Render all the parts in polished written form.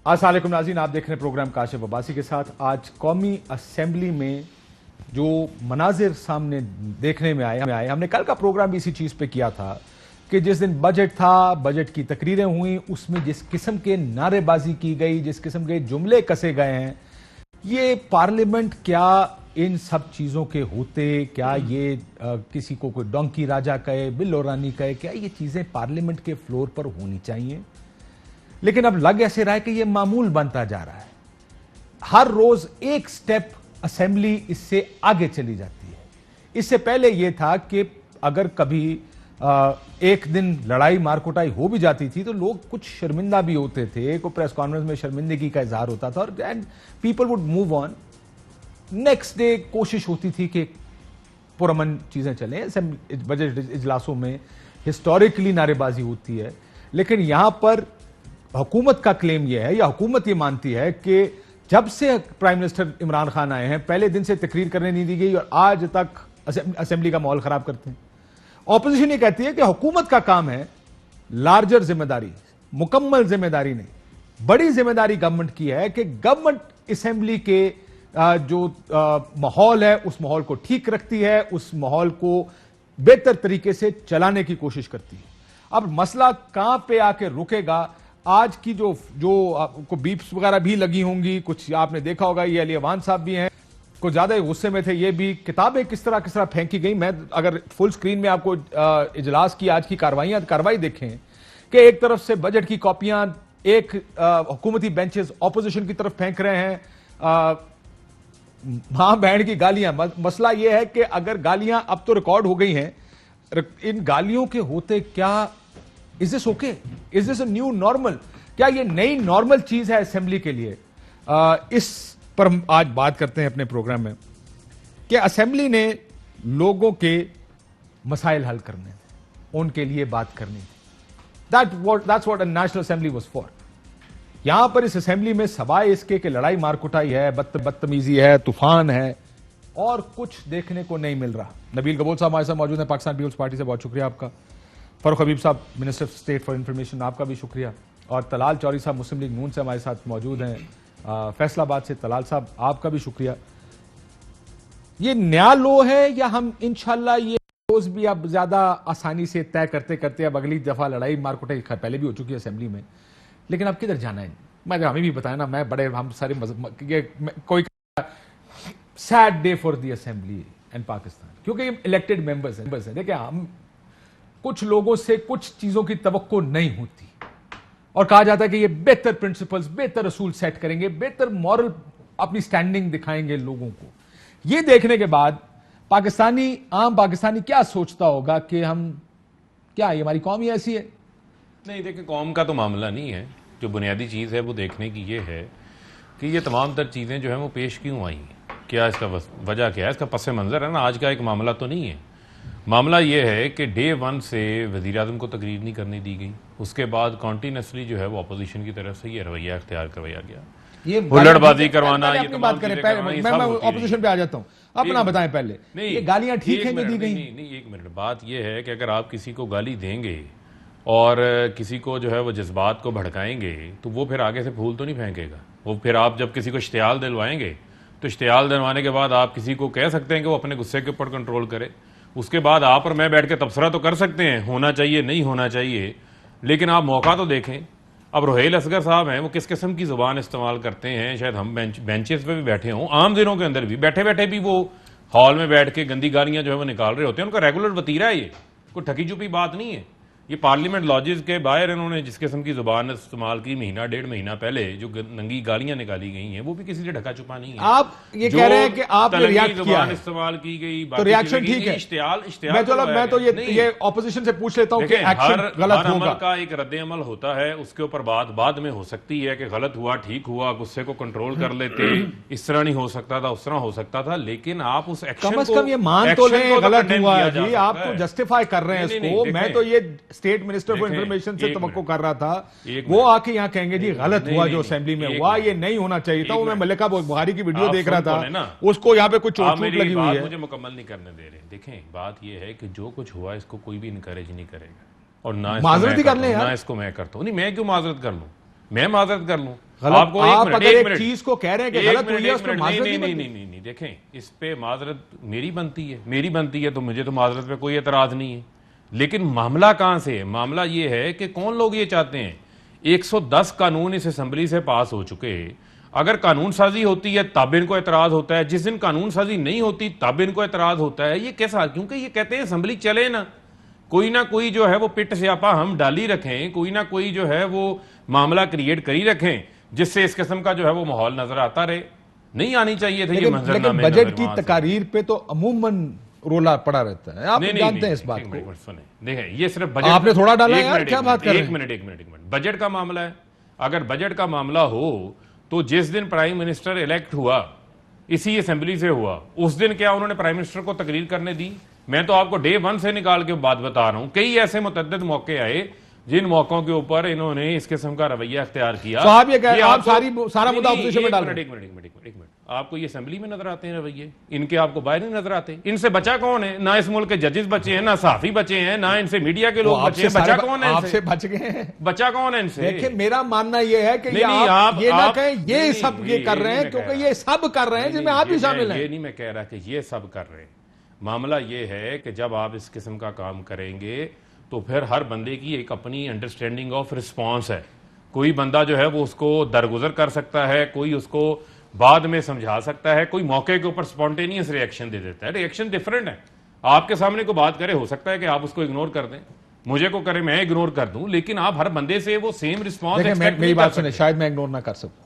अस्सलाम वालेकुम नाज़रीन, आप देख रहे हैं प्रोग्राम काशिफ अब्बासी के साथ। आज कौमी असेंबली में जो मनाजिर सामने देखने में आए, हमने कल का प्रोग्राम भी इसी चीज़ पे किया था कि जिस दिन बजट था, बजट की तकरीरें हुई, उसमें जिस किस्म के नारेबाजी की गई, जिस किस्म के जुमले कसे गए हैं, ये पार्लियामेंट क्या इन सब चीज़ों के होते, क्या ये किसी को कोई डोंकी राजा कहे, बिल्लो रानी कहे, क्या ये चीज़ें पार्लियामेंट के फ्लोर पर होनी चाहिए? लेकिन अब लग ऐसे रहा है कि यह मामूल बनता जा रहा है। हर रोज एक स्टेप असेंबली इससे आगे चली जाती है। इससे पहले यह था कि अगर कभी एक दिन लड़ाई मारकुटाई हो भी जाती थी तो लोग कुछ शर्मिंदा भी होते थे, कोई प्रेस कॉन्फ्रेंस में शर्मिंदगी का इजहार होता था और and people would move on. Next day कोशिश होती थी कि पुरअमन चीजें चलें। बजट इजलासों में हिस्टोरिकली नारेबाजी होती है, लेकिन यहां पर हुकूमत का क्लेम यह है या हुकूमत ये मानती है कि जब से प्राइम मिनिस्टर इमरान खान आए हैं पहले दिन से तकरीर करने नहीं दी गई और आज तक असेंबली का माहौल खराब करते हैं। ऑपोजिशन ये कहती है कि हुकूमत का काम है लार्जर जिम्मेदारी, मुकम्मल जिम्मेदारी नहीं, बड़ी जिम्मेदारी गवर्नमेंट की है कि गवर्नमेंट असेंबली के जो माहौल है उस माहौल को ठीक रखती है, उस माहौल को बेहतर तरीके से चलाने की कोशिश करती है। अब मसला कहां पे आके रुकेगा? आज की जो आपको बीप्स वगैरह भी लगी होंगी, कुछ आपने देखा होगा, ये अली अवान साहब भी हैं, कुछ ज्यादा गुस्से में थे, ये भी किताबें किस तरह फेंकी गई। मैं अगर फुल स्क्रीन में आपको इजलास की आज की कार्रवाई देखें कि एक तरफ से बजट की कॉपियां एक हुकूमती बेंचेस ऑपोजिशन की तरफ फेंक रहे हैं, मां बहन की गालियां। मसला यह है कि अगर गालियां अब तो रिकॉर्ड हो गई हैं, इन गालियों के होते क्या is this okay? Is this a new normal? क्या ये नई नॉर्मल चीज है असेंबली के लिए? इस पर हम आज बात करते हैं अपने प्रोग्राम में कि असेंबली ने लोगों के मसाइल हल करने, उनके लिए बात करनी। That's what a national assembly was for. यहां पर इस असेंबली में सवाए इसके कि लड़ाई मारकुटाई है, बदतमीजी है, तूफान है, और कुछ देखने को नहीं मिल रहा। नबील गबोल साहब हमारे साथ मौजूद हैं, पाकिस्तान पीपल्स पार्टी से, बहुत शुक्रिया आपका। फरूख हबीब साहब, minister of state for information, आपका भी शुक्रिया। और तलाल चौधरी साहब मुस्लिम लीग नून से हमारे साथ मौजूद हैं, फैसलाबाद से। तलाल साहब, आपका भी शुक्रिया। ये नया लो है या हम इंशाल्लाह ये रोज भी अब ज्यादा आसानी से तय करते करते, अब अगली दफा लड़ाई मारकुटाई पहले भी हो चुकी है असेंबली में, लेकिन अब किधर जाना है? मैं हमें भी बताया ना, मैं बड़े हम सारे कोई sad day for the assembly and Pakistan, क्योंकि ये इलेक्टेड मेंबर्स हैं। देखिए, हम कुछ लोगों से कुछ चीजों की तवक्को नहीं होती और कहा जाता है कि ये बेहतर प्रिंसिपल्स, बेहतर असूल सेट करेंगे, बेहतर मॉरल अपनी स्टैंडिंग दिखाएंगे लोगों को। ये देखने के बाद आम पाकिस्तानी क्या सोचता होगा कि हम क्या, ये हमारी कौम ही ऐसी है? नहीं, देखिए, कौम का तो मामला नहीं है। जो बुनियादी चीज़ है वो देखने की ये है कि ये तमाम तर चीज़ें जो हैं वो पेश क्यों आई, क्या इसका वजह क्या है, इसका पस मंज़र है ना। आज का एक मामला तो नहीं है। मामला ये है कि डे वन से वज़ीर आज़म को तकरीर नहीं करने दी गई, उसके बाद कॉन्टीन्यूसली जो है वो अपोजिशन की तरफ से ये रवैया इख्तियार करवाया गया, ये हुल्लड़बाजी करवाना। ये बात करें, मैं ऑपोजिशन पे आ जाता हूँ, अपना बताएं पहले। ये गालियां ठीक हैं कि दी गई? नहीं, एक मिनट। बात ये है कि अगर आप किसी को गाली देंगे और किसी को जो है वो जज्बात को भड़काएंगे तो वो फिर आगे से फूल तो नहीं फेंकेगा। वो फिर आप जब किसी को इश्तियाल दिलवाएंगे तो इश्तियाल दिलवाने के बाद आप किसी को कह सकते हैं कि वो अपने गुस्से के ऊपर कंट्रोल करे। उसके बाद आप और मैं बैठ के तबसरा तो कर सकते हैं, होना चाहिए नहीं होना चाहिए, लेकिन आप मौका तो देखें। अब रोहेल असगर साहब हैं, वो किस किस्म की ज़ुबान इस्तेमाल करते हैं, शायद हम बेंचेस पे भी बैठे हों, आम दिनों के अंदर भी बैठे बैठे भी वो हॉल में बैठ के गंदी गालियां जो है वो निकाल रहे होते हैं। उनका रेगुलर वतीरा है, ये कोई ठकी चुपी बात नहीं है। ये पार्लियामेंट लॉजिस के बाहर इन्होंने जिस किस्म की जुबान इस्तेमाल की महीना डेढ़ महीना पहले, जो नंगी गालियां निकाली गई हैं, वो भी किसी से ढका छुपा नहीं है। आप ये कह रहे हैं कि आपने रिएक्ट किया है, इस्तेमाल की गई, तो रिएक्शन ठीक है। मैं तो ये ऑपोजिशन से पूछ लेता हूं कि एक्शन गलत होगा, का एक रद्द अमल होता है, उसके ऊपर बात बाद में हो सकती है कि गलत हुआ, ठीक हुआ, गुस्से को कंट्रोल कर लेते, इस तरह नहीं हो सकता था, उस तरह हो सकता था, लेकिन आप उस एक्शन कम से कम ये मान तो लें गलत हुआ है जी। आप तो जस्टिफाई कर रहे हैं इसको। मैं तो ये स्टेट मिनिस्टर फॉर इंफॉर्मेशन से तवक्को कर रहा था, वो आके यहाँ कहेंगे जी गलत हुआ जो असेंबली में हुआ, ये नहीं होना चाहिए था। वो मैं मलिका बुखारी की वीडियो देख रहा था, उसको यहाँ पे कुछ चोट लगी हुई है। मुझे मुकम्मल नहीं करने दे रहे। देखें, बात ये है कि जो कुछ हुआ इसको कोई भी इनकरेज नहीं करेगा और ना माजरत ही कर ले, ना इसको मैं करता हूँ। नहीं, मैं क्यों माजरत कर लूँ? मैं माजरत कर लूँ? आपको आप एक अगर एक मिनट चीज को कह रहे हैं कि गलत हुई है, उसमें माजरत नहीं बनती। नहीं, देखें, इस पे माजरत मेरी बनती है तो मुझे तो माजरत पे कोई एतराज नहीं है। लेकिन मामला कहां से है? मामला ये है कि कौन लोग ये चाहते हैं। 110 कानून इस असेंबली से पास हो चुके, अगर कानून साजी होती है तब इनको एतराज होता है, जिस दिन कानून साजी नहीं होती तब इनको एतराज होता है। ये कैसा? क्योंकि ये कहते हैं असेंबली चले ना कोई जो है वो पिट स्यापा हम डाली रखें, कोई ना कोई जो है वो मामला क्रिएट करी रखें, जिससे इस किस्म का जो है वो माहौल नजर आता रहे। नहीं आनी चाहिए थे ये लेकिन मंजरनामे बजट नजर की वहां से। तकारीर पे तो अमूमन रोला पड़ा रहता है, आप नहीं, जानते हैं इस बात एक को। मिनट सुने, देखें ये सिर्फ बजट आपने थोड़ा डाला एक यार, मिनट, क्या बात कर रहे हैं? एक मिनट बजट का मामला है। अगर बजट का मामला हो तो जिस दिन प्राइम मिनिस्टर इलेक्ट हुआ इसी असेंबली से हुआ, उस दिन क्या उन्होंने प्राइम मिनिस्टर को तकरीर करने दी? मैं तो आपको डे 1 से निकाल के बात बता रहा हूं। कई ऐसे मुतद्दिद मौके आए जिन मौकों के ऊपर इन्होंने इस किस्म का रवैया अख्तियार किया। तो आप ये कह रहे हैं, आप आपको- सारा नहीं, मुद्दा नहीं, ऑपोजिशन में डाल रहे हैं। एक मिनट, आपको ये असेंबली में नजर आते हैं रवैये, इनके आपको बाहर नहीं नजर आते? इनसे बचा कौन है? ना इस मुल्क के जजेस बचे हैं, ना सहाफी बचे हैं, ना इनसे मीडिया के लोग बचे हैं। बचा कौन है आपसे इनसे? बच गए हैं। बचा कौन है इनसे? देखिए, मेरा मानना यह है कि नहीं, ये नहीं, आप ये ना आप- कहें ये नहीं, सब नहीं, ये ये कर रहे नहीं हैं, मैं क्योंकि कह ये सब कर रहे हैं जिसमें आप भी शामिल हैं। ये नहीं मैं कह रहा कि ये सब कर रहे हैं। मामला ये है कि जब आप इस किस्म का काम करेंगे तो फिर हर बंदे की एक अपनी अंडरस्टैंडिंग ऑफ रिस्पॉन्स है। कोई बंदा जो है वो उसको दरगुजर कर सकता है, कोई उसको बाद में समझा सकता है, कोई मौके के ऊपर स्पॉन्टेनियस रिएक्शन दे देता है। रिएक्शन डिफरेंट है। आपके सामने कोई बात करे, हो सकता है कि आप उसको इग्नोर कर दें, मुझे को करे मैं इग्नोर कर दूं, लेकिन आप हर बंदे से वो सेम रिस्पॉन्स एक्सपेक्ट मेरी नहीं बात कर सुने, सकते। शायद मैं इग्नोर ना कर सकूं।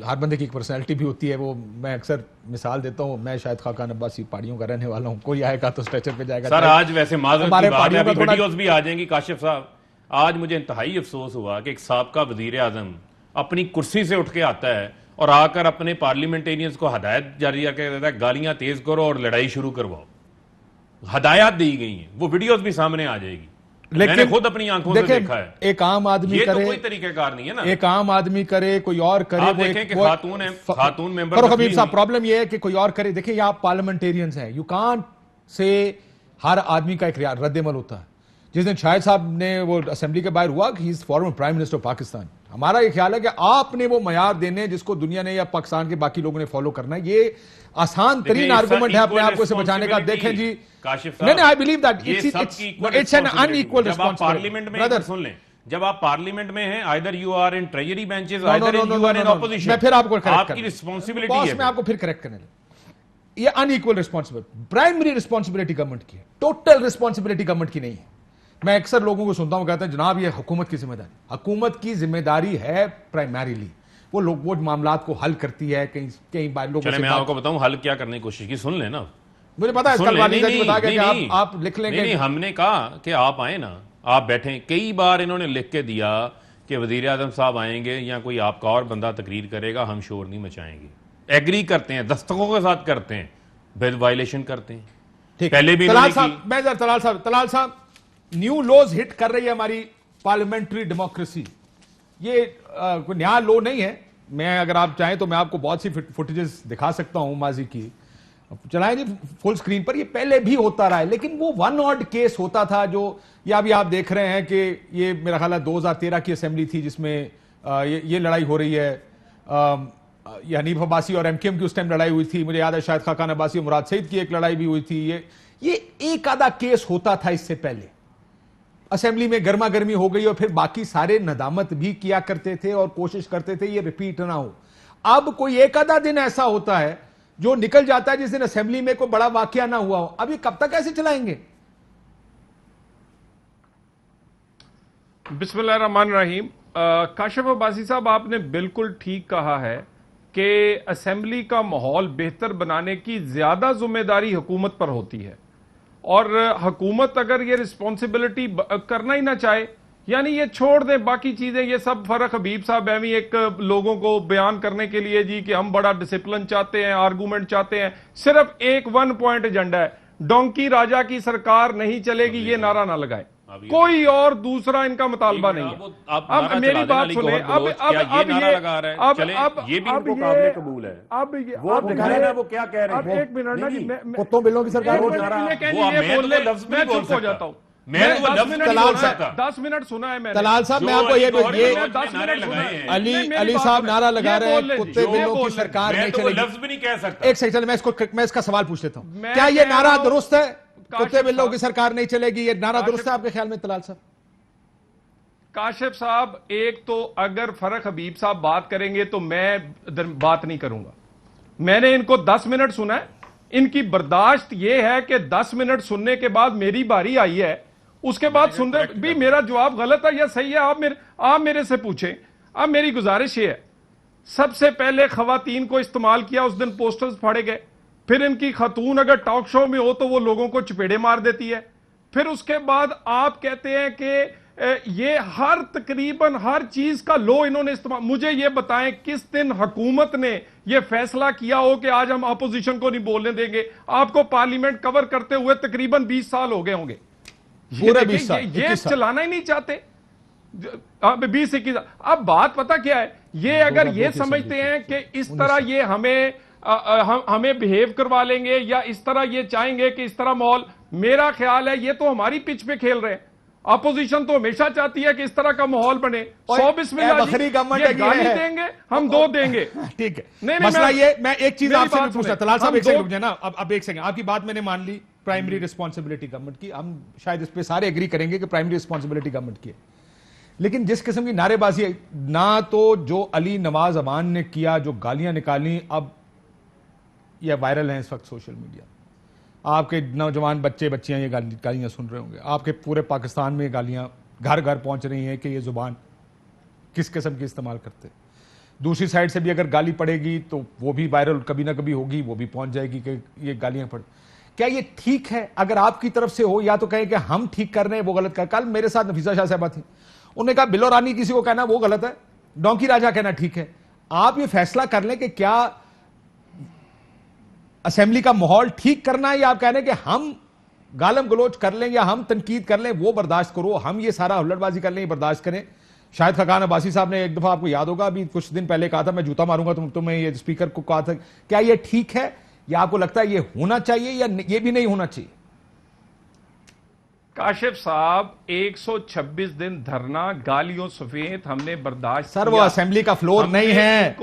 हर बंदे की एक पर्सनैलिटी भी होती है। वो मैं अक्सर मिसाल देता हूं, मैं शायद खाकान अब्बासी पहाड़ियों का रहने वाला हूं, कोई आएगा तो स्ट्रेचर पे जाएगा। सर आज वैसे माजरत की हमारे बात है, पहाड़ियों अभी का थोड़ा- वीडियोस भी आ जाएंगी काशिफ साहब। आज मुझे इंतहाई अफसोस हुआ कि एक साबका वजीर आजम अपनी कुर्सी से उठ के आता है और आकर अपने पार्लियामेंटेरियंस को हदायत जारी करके देता है, गालियां तेज करो और लड़ाई शुरू करवाओ। हदायत दी गई हैं, वो वीडियोस भी सामने आ जाएगी। मैंने खुद अपनी आंखों से देखा है। एक आम आदमी ये तो करे, कोई तरीकेकार नहीं है ना। एक आम आदमी करे, कोई और करे। आप वो देखें एक- कि वो- खातून मेंबर फरूख हबीब जख्मी साहब, हुई। प्रॉब्लम ये है कि कोई और करे। देखिए, ये आप पार्लियामेंटेरियंस हैं, यू कांट से हर आदमी का एक रद्दमल होता है। जिस दिन शाहिद साहब ने वो असेंबली के बाहर हुआ कि he is former prime minister of Pakistan, हमारा ये ख्याल है कि आपने वो मयार देने जिसको दुनिया ने या पाकिस्तान के बाकी लोगों ने फॉलो करना है। ये आसान तरीन आर्गुमेंट है अपने आप को इसे बचाने का। देखें जी, नहीं, I believe that it's an unequal responsibility. Parliament में ब्रदर, सुन लें, जब आप पार्लियामेंट में हैं, either you are in treasury benches, no, either no, you know, are in no, opposition. मैं फिर आपको करेक्ट आपकी कर रिस्पॉन्सिबिलिटी बॉस, है। मैं आपको फिर करेक्ट करने लगा। ये unequal responsibility, primary responsibility government की है, टोटल रिस्पॉन्सिबिलिटी गवर्नमेंट की नहीं है। मैं अक्सर लोगों को सुनता हूं, कहते हैं जनाब ये हुकूमत की जिम्मेदारी। हुकूमत की जिम्मेदारी है प्राइमरीली वो लोग वो मामलात को हल करती है। कहीं बार लोगों चले से मैं बात- आपको बताऊं हल क्या करने की कोशिश की, सुन लेना। मुझे पता है सुन कल ले, वाली नहीं, जज बता गया कि नहीं, आप लिख लेंगे। नहीं, हमने कहा कि आप आए ना, आप बैठे। कई बार इन्होंने लिख के दिया कि वजीर आजम साहब आएंगे या कोई आपका और बंदा तकरीर करेगा, हम शोर नहीं मचाएंगे। एग्री करते हैं, दस्तकों के साथ करते हैं, फिर वायलेशन करते हैं। ठीक, पहले भी तलाल इन्होंने साहब, मैं जरा तलाल साहब, न्यू लॉज हिट कर रही है हमारी पार्लियामेंट्री डेमोक्रेसी। ये कोई नया लॉ नहीं है। मैं अगर आप चाहें तो मैं आपको बहुत सी फुटेजेस दिखा सकता हूं माजी की, चलाएं जी फुल स्क्रीन पर। ये पहले भी होता रहा है, लेकिन वो वन ऑड केस होता था जो ये अभी आप देख रहे हैं कि ये मेरा ख्याल है 2013 की असेंबली थी जिसमें ये लड़ाई हो रही है। ये हनीफ अब्बासी और एमकेएम की उस टाइम लड़ाई हुई थी। मुझे याद है शायद खाकान अब्बासी और मुराद सईद की एक लड़ाई भी हुई थी। ये एक आधा केस होता था इससे पहले। असेंबली में गर्मा गर्मी हो गई और फिर बाकी सारे नदामत भी किया करते थे और कोशिश करते थे ये रिपीट ना हो। अब कोई एक आधा दिन ऐसा होता है जो निकल जाता है जिस दिन असेंबली में कोई बड़ा वाकया ना हुआ हो। अब ये कब तक ऐसे चलाएंगे? बिस्मिल्लाहिर्रहमानिर्रहीम। काशिफ अब्बासी साहब, आपने बिल्कुल ठीक कहा है कि असेंबली का माहौल बेहतर बनाने की ज्यादा जिम्मेदारी हुकूमत पर होती है, और हुकूमत अगर ये रिस्पॉन्सिबिलिटी करना ही ना चाहे, यानी ये छोड़ दे बाकी चीजें, ये सब फर्क हबीब साहब एवं एक लोगों को बयान करने के लिए जी कि हम बड़ा डिसिप्लिन चाहते हैं, आर्गूमेंट चाहते हैं, सिर्फ एक 1 पॉइंट एजेंडा है, डोंकी राजा की सरकार नहीं चलेगी, ये नारा ना लगाए, कोई और दूसरा इनका मुतालबा नहीं है। अब मेरी बात सुने, अब ये भी इनको काबिल कबूल है। अब वो दिखा रहे हैं वो क्या कह रहे हैं। अब एक मिनट ना जी, कुत्तों बिल्लों की सरकार मैं चुप हो जाता हूं। मैं तो वो 10 लफ्ज मिनट नहीं बोल सकता। 10 मिनट सुना है मैंने। तलाल साहब मैं जो आपको अली ये गौहरी ये मनोज ने 10 नारे मिनट सुना लगाए है। हैं। अली साहब नारा लगा रहे हैं कुत्ते जो- बिल्लों की सरकार मैं नहीं तो वो चलेगी। लफ्ज भी नहीं कह सकता। एक सेकंड मैं इसका सवाल पूछ लेता हूं, मैं क्या ये कह नारा रहा हूं- दुरुस्त है? कुत्ते काशिफ बिल्लों साहब- की सरकार नहीं चलेगी, ये नारा दुरुस्त है काशिफ- आपके ख्याल में तलाल साहब? काशिफ साहब, एक तो अगर फरक हबीब साहब बात करेंगे तो मैं बात नहीं करूंगा। मैंने इनको 10 मिनट सुना है, इनकी बर्दाश्त यह है कि 10 मिनट सुनने के बाद मेरी बारी आई है, उसके बाद सुन रहे भी मेरा जवाब गलत है या सही है, आप मेरे से पूछें। अब मेरी गुजारिश ये है, सबसे पहले खवातीन को इस्तेमाल किया, उस दिन पोस्टर्स फाड़े गए। फिर इनकी खातून अगर टॉक शो में हो तो वो लोगों को चपेड़े मार देती है। फिर उसके बाद आप कहते हैं कि ये हर तकरीबन हर चीज का लो इन्होंने इस्तेमाल। मुझे ये बताएं किस दिन हुकूमत ने ये फैसला किया हो कि आज हम अपोजिशन को नहीं बोलने देंगे? आपको पार्लियामेंट कवर करते हुए तकरीबन 20 साल हो गए होंगे। पूरे 20 साल, ये 21 साल। चलाना ही नहीं चाहते। 20-21। अब बात पता क्या है, ये अगर ये समझते हैं कि इस तरह ये हमें बिहेव करवा लेंगे या इस तरह ये चाहेंगे कि इस तरह माहौल, मेरा ख्याल है ये तो हमारी पिच पे खेल रहे हैं। अपोजिशन तो हमेशा चाहती है कि इस तरह का माहौल बने। 100 बखरी गवर्नमेंट ये गाली देंगे, हम 2 देंगे। ठीक है, नहीं, मसला ये, मैं एक चीज मेरी आपसे बात भी पूछना, सुने। तलाल साहब हम एक सेकंड दो- रुक जाए ना। अब एक सेकंड, आपकी बात मैंने मान ली, प्राइमरी रिस्पॉन्सिबिलिटी गवर्नमेंट की, हम शायद इस पे सारे एग्री करेंगे कि प्राइमरी रिस्पॉन्सिबिलिटी गवर्नमेंट की है। लेकिन जिस किस्म की नारेबाजी, ना तो जो अली नवाज अमान ने किया, जो गालियां निकाली, अब यह वायरल हैं इस वक्त सोशल मीडिया, आपके नौजवान बच्चे बच्चियां ये गालियां सुन रहे होंगे, आपके पूरे पाकिस्तान में गालियां घर घर पहुंच रही हैं कि ये जुबान किस किस्म की इस्तेमाल करते। दूसरी साइड से भी अगर गाली पड़ेगी तो वो भी वायरल कभी ना कभी होगी, वो भी पहुंच जाएगी कि ये गालियां पड़। क्या ये ठीक है? अगर आपकी तरफ से हो, या तो कहें कि हम ठीक कर रहे हैं, वो गलत कर। कल मेरे साथ नफीसा शाह साहबा थी, उन्होंने कहा बिलो रानी किसी को कहना वो गलत है, डोंकी राजा कहना ठीक है। आप ये फैसला कर लें कि क्या असेंबली का माहौल ठीक करना है, या आप कह रहे हैं कि हम गालम गलोच कर लें या हम तनकीद कर लें, वो बर्दाश्त करो, हम ये सारा हुल्लड़बाजी कर लें, ये बर्दाश्त करें। शायद खकान अब्बासी साहब ने एक दफा, आपको याद होगा, अभी कुछ दिन पहले कहा था मैं जूता मारूंगा तुम्हें, ये स्पीकर को कहा था। क्या ये ठीक है, या आपको लगता है ये होना चाहिए, या ये भी नहीं होना चाहिए? काशिफ साहब, 126 दिन धरना, गालियों सफेद हमने बर्दाश्त सर, वो असेंबली का फ्लोर नहीं है,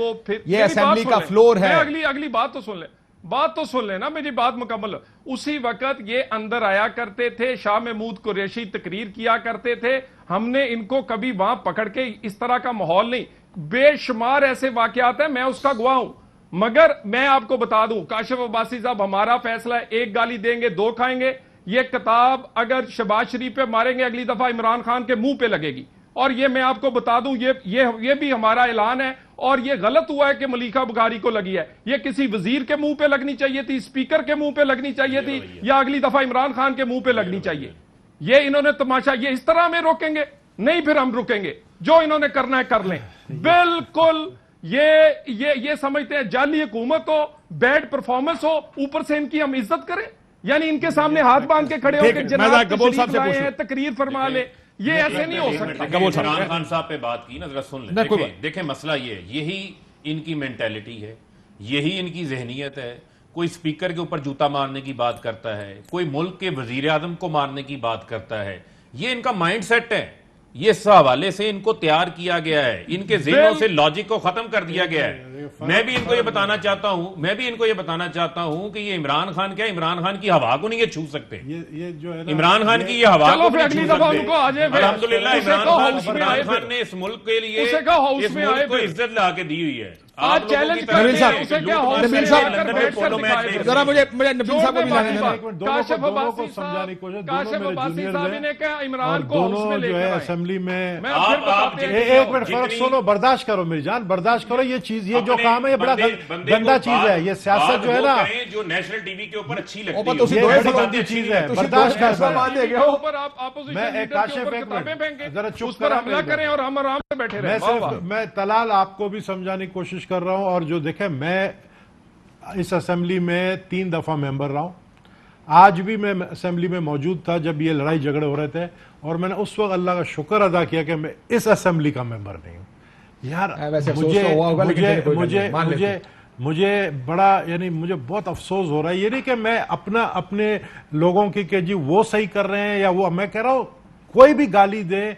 ये असेंबली का फ्लोर है। अगली बात तो सुन ले, ना, मेरी बात मुकम्मल। उसी वक्त ये अंदर आया करते थे, शाह महमूद कुरैशी तकरीर किया करते थे, हमने इनको कभी वहां पकड़ के इस तरह का माहौल नहीं। बेशुमार ऐसे वाकयात हैं, मैं उसका गवाह हूं। मगर मैं आपको बता दूं, काशिफ अब्बासी साहब, हमारा फैसला है, 1 गाली देंगे 2 खाएंगे। ये किताब अगर शहबाज शरीफ पे मारेंगे, अगली दफा इमरान खान के मुंह पे लगेगी। और ये मैं आपको बता दूं, ये भी हमारा ऐलान है। और ये गलत हुआ है कि मलिका बुखारी को लगी है, ये किसी वजीर के मुंह पे लगनी चाहिए थी, स्पीकर के मुंह पे लगनी चाहिए थी, या अगली दफा इमरान खान के मुंह पे लगनी चाहिए। ये इन्होंने तमाशा, ये इस तरह में रोकेंगे नहीं, फिर हम रुकेंगे। जो इन्होंने करना है कर लें। बिल्कुल ये समझते हैं जाली हुकूमत हो, बैड परफॉर्मेंस हो, ऊपर से इनकी हम इज्जत करें, यानी इनके सामने हाथ बांध के खड़े होकर जनाब तशरीफ तकरीर फरमा ले। ये ऐसे नहीं हो सकता। इमरान खान साहब पे बात की ना, जरा सुन ले। देखें मसला ये है, यही इनकी मेंटेलिटी है, यही इनकी जहनीत है। कोई स्पीकर के ऊपर जूता मारने की बात करता है, कोई मुल्क के वजीर आजम को मारने की बात करता है। ये इनका माइंड सेट है, ये इस हवाले से इनको तैयार किया गया है, इनके ज़हनों से लॉजिक को खत्म कर दिया गया है। मैं भी इनको ये बताना चाहता हूं कि ये इमरान खान क्या, इमरान खान की हवा को नहीं ये छू सकते। ये जो है इमरान खान की ये हवा को नहीं छू सकते। अल्हम्दुलिल्लाह इमरान खान ने इस मुल्क के लिए इस मुल्क को इज्जत ला के दी हुई है। आज चैलेंज नबील साहब, जरा मुझे नबील साहब को भी लाने देना। काशिफ अब्बासी समझाने की कोशिश, साहब ने कहा इमरान को दोनों जो है असेंबली में। मैं फिर बताते हैं। एक मिनट फर्क सुनो, बर्दाश्त करो मेरी जान, बर्दाश्त करो। ये चीज, ये जो काम है, ये बड़ा गंदा चीज है। ये सियासत जो है ना, जो नेशनल टीवी के ऊपर अच्छी ये बड़ी गंदी चीज है, बर्दाश्त कर। मैं काशिफ एक मिनट जरा चुप पर हमला करें और हम आराम से बैठे रहे। मैं तलाल आपको भी समझाने की कोशिश कर रहा हूं। और जो देखें, मैं इस असेंबली में 3 दफा मेंबर रहा हूं। आज भी मैं असेंबली में मौजूद था जब ये लड़ाई झगड़े हो रहे थे, और मैंने उस वक्त अल्लाह का शुक्र अदा किया कि मैं इस असेंबली का मेंबर नहीं हूं। यार मुझे बड़ा यानी मुझे बहुत अफसोस हो रहा है। ये नहीं कि मैं अपने लोगों की कि जी वो सही कर रहे हैं या वो, मैं कह रहा हूं कोई भी गाली दे,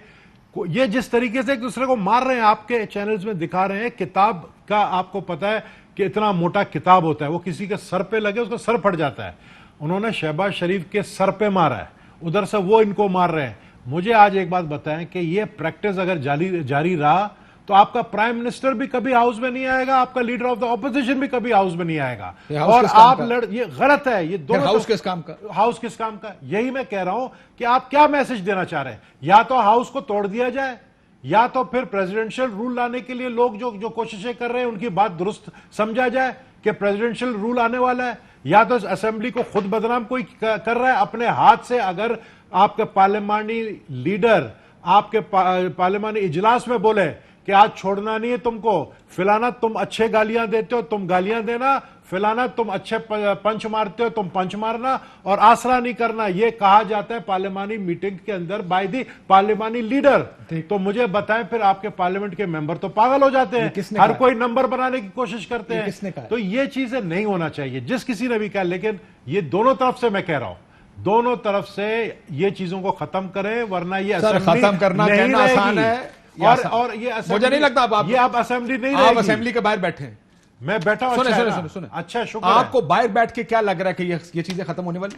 ये जिस तरीके से एक दूसरे को मार रहे हैं, आपके चैनल्स में दिखा रहे हैं। किताब का आपको पता है कि इतना मोटा किताब होता है, वो किसी के सर पे लगे उसका सर फट जाता है। उन्होंने शहबाज शरीफ के सर पे मारा है, उधर से वो इनको मार रहे हैं। मुझे आज एक बात बताएं कि ये प्रैक्टिस अगर जारी रहा तो आपका प्राइम मिनिस्टर भी कभी हाउस में नहीं आएगा, आपका लीडर ऑफ द ऑपोजिशन भी कभी हाउस में नहीं आएगा। और आप ये गलत है। ये दोनों हाउस किस काम का? हाउस किस काम का? यही मैं कह रहा हूं कि आप क्या मैसेज देना चाह रहे हैं। या तो हाउस को तोड़ दिया जाए, या तो फिर प्रेसिडेंशियल रूल लाने के लिए लोग जो कोशिशें कर रहे हैं उनकी बात दुरुस्त समझा जाए कि प्रेसिडेंशियल रूल आने वाला है, या तो असेंबली को खुद बदनाम कोई कर रहा है अपने हाथ से। अगर आपके पार्लिमानी लीडर आपके पार्लिमानी इजलास में बोले कि आज छोड़ना नहीं है तुमको, फिलाना तुम अच्छे गालियां देते हो तुम गालियां देना, फिलाना तुम अच्छे पंच मारते हो तुम पंच मारना, और आसरा नहीं करना, यह कहा जाता है पार्लिमानी मीटिंग के अंदर बाय दी पार्लिमानी लीडर। तो मुझे बताएं फिर आपके पार्लियामेंट के मेंबर तो पागल हो जाते हैं, हर कोई नंबर बनाने की कोशिश करते हैं। तो ये चीजें नहीं होना चाहिए जिस किसी ने भी कहा। लेकिन ये दोनों तरफ से मैं कह रहा हूं, दोनों तरफ से ये चीजों को खत्म करें, वरना ये खत्म करना कहना आसान है। और ये मुझे नहीं लगता आप ये आप असेंबली नहीं आप असेंबली के बाहर बैठे हैं। मैं बैठा हूं। सुने अच्छा शुक्र। आपको बाहर बैठ के क्या लग रहा है कि ये चीजें खत्म होने वाली?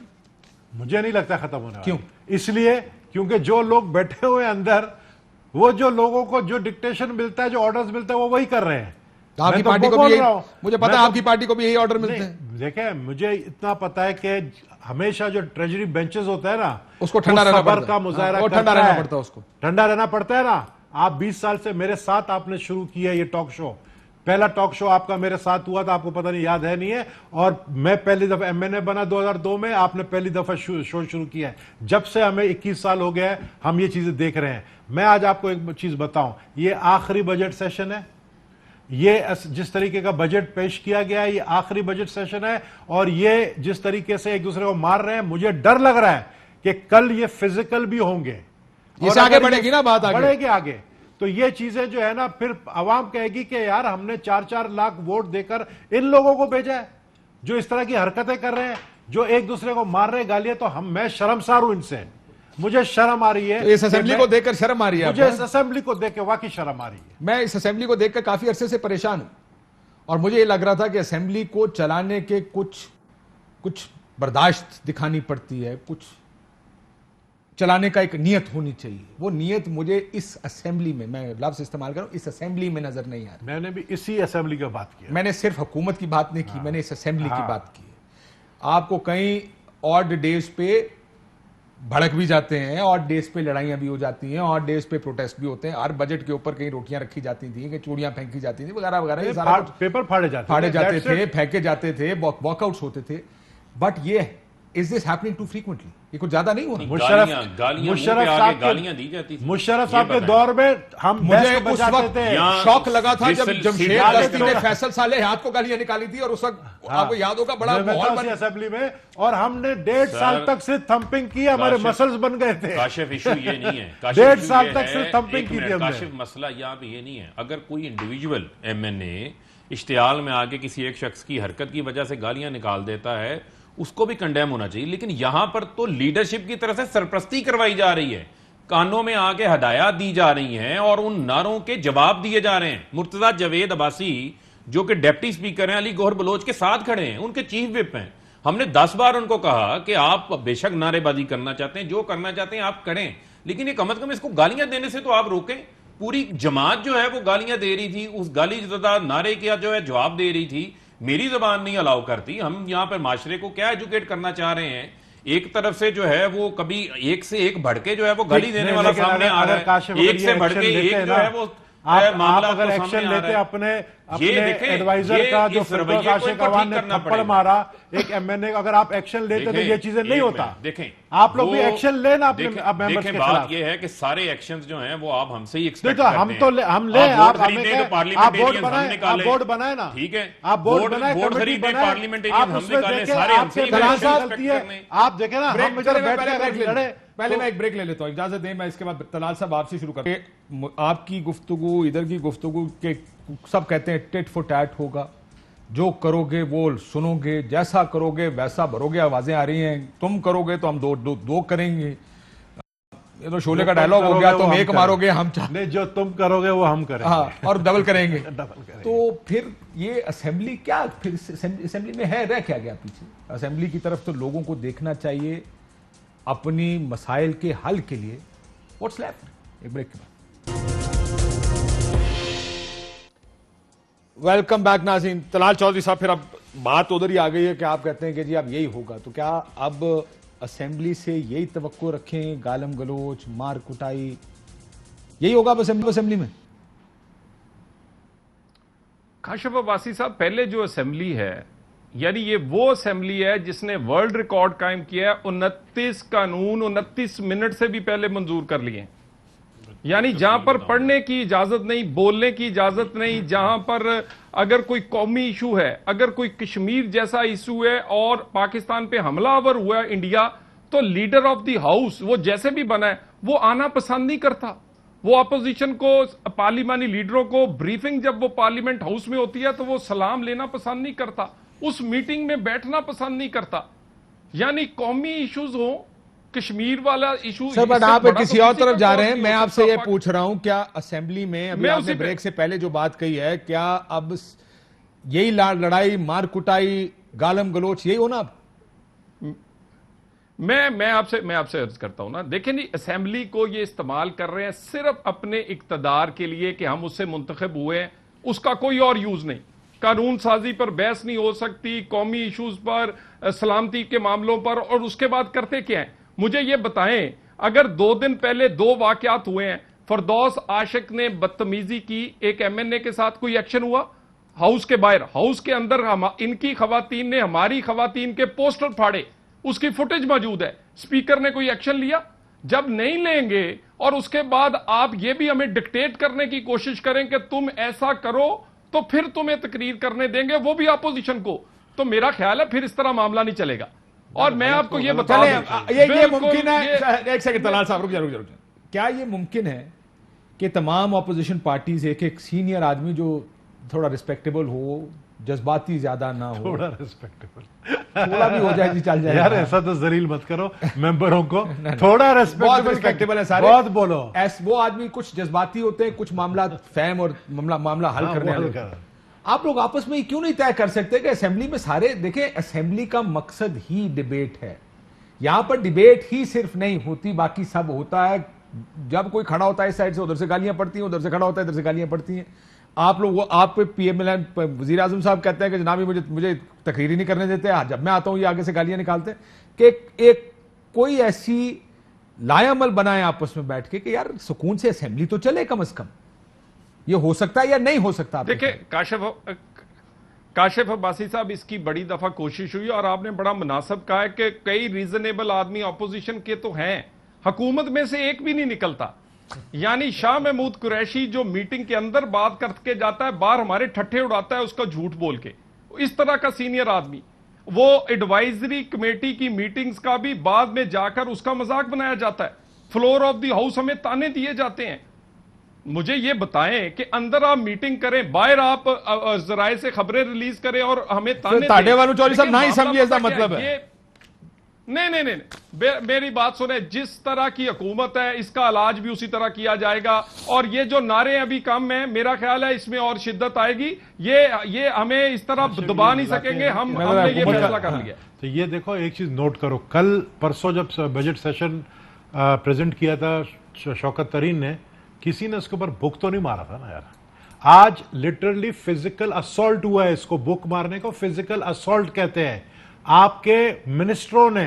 मुझे नहीं लगता खत्म होने वाली। क्यों? इसलिए क्योंकि जो लोग बैठे हुए अंदर, वो जो लोगों को जो डिक्टेशन मिलता है, जो ऑर्डर्स मिलते हैं, वो वही कर रहे हैं। आपकी पार्टी को भी मुझे पता है आपकी पार्टी को भी यही ऑर्डर मिलते हैं। देखें, मुझे इतना पता है कि हमेशा जो ट्रेजरी बेंचेस होता है ना, उसको ठंडा रहना पड़ता है, का मुजाहरा ठंडा रहना पड़ता है, उसको ठंडा रहना पड़ता है ना। आप 20 साल से मेरे साथ आपने शुरू किया ये टॉक शो। पहला टॉक शो आपका मेरे साथ हुआ था, आपको पता नहीं याद है नहीं है। और मैं पहली दफा एमएनए बना 2002 में, आपने पहली दफा शो शुरू किया है। जब से हमें 21 साल हो गया है, हम ये चीजें देख रहे हैं। मैं आज आपको एक चीज बताऊं, ये आखिरी बजट सेशन है। ये जिस तरीके का बजट पेश किया गया है, ये आखिरी बजट सेशन है। और ये जिस तरीके से एक दूसरे को मार रहे हैं, मुझे डर लग रहा है कि कल ये फिजिकल भी होंगे। इससे आगे बढ़ेगी ना बात, बढ़ेगी आगे। तो ये चीजें जो है ना, फिर आवाम कहेगी कि यार हमने 4-4 लाख वोट देकर इन लोगों को भेजा है जो इस तरह की हरकतें कर रहे हैं, जो एक दूसरे को मार रहे गालियां। तो मैं शर्मसार हूं इनसे, मुझे शर्म आ रही है। तो इस असेंबली को देखकर शर्म आ रही है? मुझे इस असेंबली को देख के वाकई शर्म आ रही है। मैं इस असेंबली को देखकर काफी अरसे से परेशान हूं, और मुझे ये लग रहा था कि असेंबली को चलाने के कुछ बर्दाश्त दिखानी पड़ती है, कुछ चलाने का एक नियत होनी चाहिए। वो नियत मुझे इस असेंबली में, मैं लफ्ज इस्तेमाल कर रहा हूं, इस असेंबली में नजर नहीं आ रही। मैंने भी इसी असेंबली की बात की। मैंने सिर्फ हुकूमत की बात नहीं की, मैंने इस असेंबली की बात की। आपको कई ऑड डेज पे भड़क भी जाते हैं, ऑड डेज पे लड़ाइयां भी हो जाती हैं, ऑड डेज पे प्रोटेस्ट भी होते हैं। हर बजट के ऊपर कहीं रोटियां रखी जाती थी, कहीं चूड़ियां फेंकी जाती थी, वगैरह वगैरह, पेपर फाड़े जाते थे, फेंके जाते थे, वॉकआउट्स होते थे। बट ये is this happening too frequently? ये कुछ ज्यादा नहीं हुआ? मुशर्रफ साहब के दौर में हम मुझे उस वक्त शौक लगा था जब जमशेद दस्ती ने फैसल सालेह को गालियां निकाली थी, और उस वक्त आपको याद होगा बड़ा माहौल बना असेंबली में, और हमने 1.5 साल तक सिर्फ थंपिंग की, हमारे मसल्स बन गए थे। काशिफ इशू ये नहीं है, 1.5 साल तक सिर्फ थंपिंग की थी हमने। काशिफ मसला यहाँ पे ये नहीं है, अगर कोई इंडिविजुअल एमएनए इश्तियाल में आके किसी एक शख्स की हरकत की वजह से गालियां निकाल देता है, उसको भी कंडेम होना चाहिए। लेकिन यहां पर तो लीडरशिप की तरफ से सरप्रस्ती करवाई जा रही है, कानों में आके हदायत दी जा रही हैं और उन नारों के जवाब दिए जा रहे हैं। मुर्तजा जवेद अब्बासी जो कि डिप्टी स्पीकर हैं, अली गौहर बलोच के साथ खड़े हैं, उनके चीफ विप हैं। हमने 10 बार उनको कहा कि आप बेशक नारेबाजी करना चाहते हैं, जो करना चाहते हैं आप करें, लेकिन ये कम से कम इसको गालियां देने से तो आप रोकें। पूरी जमात जो है वो गालियां दे रही थी, उस गाली ज़दा नारे का जो है जवाब दे रही थी। मेरी जबान नहीं अलाउ करती। हम यहां पर माशरे को क्या एजुकेट करना चाह रहे हैं? एक तरफ से जो है वो कभी एक से एक भड़के जो है वो गाली देने वाला सामने आ रहा है, एक से भड़के एक जो है वो आप अगर एक्शन लेते अपने एडवाइजर का जो फिरदौस आशिक अवान ने थप्पड़ मारा एक एमएनए, अगर आप एक्शन लेते तो ये चीजें नहीं होता। देखें, आप लोग भी एक्शन लेना अपने मेंबर्स के खिलाफ। बात ये है कि सारे एक्शंस जो हैं वो आप हमसे ही एक्सपेक्ट करते हैं। हम तो हम ले, आप बोर्ड बनाए ना, ठीक है, आप बोर्ड बनाए, कमेटी बनाए, पार्लियामेंटेरियन हम निकाले, सारे हमसे ही। आप देखें ना, हम इधर बैठ के लड़े। पहले मैं एक ब्रेक ले लेता हूं, इजाजत दें, मैं इसके बाद तलाल साहब आपसे शुरू करते। आपकी गुफ्तगू, इधर की गुफ्तगू के सब कहते हैं टिट फॉर टैट होगा, जो करोगे वो सुनोगे, जैसा करोगे वैसा भरोगे। आवाजें आ रही हैं, तुम करोगे तो हम दो करेंगे। ये तो शोले का डायलॉग हो गया, तुम एक मारोगे हम चार। नहीं, जो तुम करोगे वो हम करेंगे। हाँ, और डबल करेंगे। डबल करेंगे। तो फिर ये असेंबली क्या, फिर असेंबली में है, रह क्या गया पीछे? असेंबली की तरफ तो लोगों को देखना चाहिए अपनी मसाइल के हल के लिए। What's left? एक ब्रेक के बाद। वेलकम बैक नाज़रीन। तलाल चौधरी साहब, फिर अब बात उधर ही आ गई है कि आप कहते हैं कि जी अब यही होगा, तो क्या अब असेंबली से यही तवक्को रखें, गालम गलोच, मार कुटाई, यही होगा अब असेंबली में? काशिफ अब्बासी साहब, पहले जो असेंबली है, यानी ये वो असेंबली है जिसने वर्ल्ड रिकॉर्ड कायम किया है। 29 कानून 29 मिनट से भी पहले मंजूर कर लिए, यानी जहां पर पढ़ने की इजाजत नहीं, बोलने की इजाजत नहीं, जहां पर अगर कोई कौमी इशू है, अगर कोई कश्मीर जैसा इशू है और पाकिस्तान पे हमलावर हुआ है इंडिया, तो लीडर ऑफ द हाउस वो जैसे भी बना है वो आना पसंद नहीं करता। वो अपोजिशन को, पार्लिमानी लीडरों को ब्रीफिंग जब वो पार्लियामेंट हाउस में होती है तो वो सलाम लेना पसंद नहीं करता, उस मीटिंग में बैठना पसंद नहीं करता। यानी कौमी इश्यूज हो, कश्मीर वाला इशू। सर, बट आप किसी और तरफ जा रहे हैं। मैं आपसे ये पूछ रहा हूं, क्या असेंबली में अभी आपने ब्रेक से पहले जो बात कही है, क्या अब यही लड़ाई, मार कुटाई, गालम गलोच यही होना? मैं आपसे अर्ज करता हूं ना, देखें जी, असेंबली को ये इस्तेमाल कर रहे हैं सिर्फ अपने इक्तदार के लिए कि हम उससे मुंतखब हुए हैं, उसका कोई और यूज नहीं। कानून साजी पर बहस नहीं हो सकती, कौमी इश्यूज पर, सलामती के मामलों पर, और उसके बाद करते क्या है? मुझे ये बताएं, अगर 2 दिन पहले 2 वाकयात हुए हैं, फरदौस आशिक ने बदतमीजी की एक एमएनए के साथ, कोई एक्शन हुआ? हाउस के बाहर, हाउस के अंदर इनकी खवातीन ने हमारी खवातीन के पोस्टर फाड़े, उसकी फुटेज मौजूद है। स्पीकर ने कोई एक्शन लिया? जब नहीं लेंगे और उसके बाद आप ये भी हमें डिक्टेट करने की कोशिश करें कि तुम ऐसा करो, तो फिर तुम्हें तकरीर करने देंगे, वो भी अपोजिशन को, तो मेरा ख्याल है फिर इस तरह मामला नहीं चलेगा। और मैं आपको ये बता दूं, ये मुमकिन है, एक सेकंड तलाल साहब, रुक जा। क्या ये मुमकिन है कि तमाम ऑपोजिशन पार्टीज एक सीनियर आदमी जो थोड़ा रिस्पेक्टेबल हो, जज्बाती ज्यादा ना हो, थोड़ा रिस्पेक्टेबल, थोड़ा भी हो जाए, चल जाए यार, ऐसा तो जलील मत करो मेंबरों को। थोड़ा रिस्पेक्टेबल है सारे, बहुत बोलो। वो आदमी कुछ जज्बाती होते हैं, कुछ मामला फैम और मामला हल करने वाले। आप लोग आपस में क्यों नहीं तय कर सकते कि असेंबली में सारे देखें? असेंबली का मकसद ही डिबेट है। यहां पर डिबेट ही सिर्फ नहीं होती, बाकी सब होता है। जब कोई खड़ा होता है इस साइड से, उधर से गालियां पड़ती हैं, उधर से खड़ा होता है, इधर से गालियां पड़ती हैं। आप लोग, आप पीएमएल वजीर आजम साहब कहते हैं कि जनाब मुझे तकरीर ही नहीं करने देते, जब मैं आता हूं ये आगे से गालियां निकालते हैं। कि एक कोई ऐसी लायामल बनाए आपस में बैठ के कि यार सुकून से असेंबली तो चले कम से कम। ये हो सकता है या नहीं हो सकता? देखिए काशिफ अब्बासी साहब, इसकी बड़ी दफा कोशिश हुई और आपने बड़ा मुनासिब कहा है कि कई रीजनेबल आदमी अपोजिशन के तो हैं, हुकूमत में से एक भी नहीं निकलता। यानी शाह महमूद कुरैशी जो मीटिंग के अंदर बात करके जाता है, बाहर हमारे ठट्ठे उड़ाता है उसका झूठ बोल के, इस तरह का सीनियर आदमी। वो एडवाइजरी कमेटी की मीटिंग्स का भी बाद में जाकर उसका मजाक बनाया जाता है, फ्लोर ऑफ द हाउस हमें ताने दिए जाते हैं। मुझे ये बताएं कि अंदर आप मीटिंग करें, बाहर आप जराए से खबरें रिलीज करें और हमें ताने ताड़े वालों चौधरी साहब ना ही समझिए, इसका मतलब है नहीं, मेरी बात सुने, जिस तरह की हुकूमत है इसका इलाज भी उसी तरह किया जाएगा। और ये जो नारे अभी कम है, मेरा ख्याल है इसमें और शिद्दत आएगी। ये हमें इस तरह दबा नहीं सकेंगे, हमने ये फैसला कर लिया। तो ये देखो, एक चीज नोट करो, कल परसों जब बजट सेशन प्रेजेंट किया था शौकत तरीन ने, किसी ने उसके ऊपर बुक तो नहीं मारा था ना यार। आज लिटरली फिजिकल असॉल्ट हुआ है, इसको बुक मारने को फिजिकल असॉल्ट कहते हैं। आपके मिनिस्टरों ने,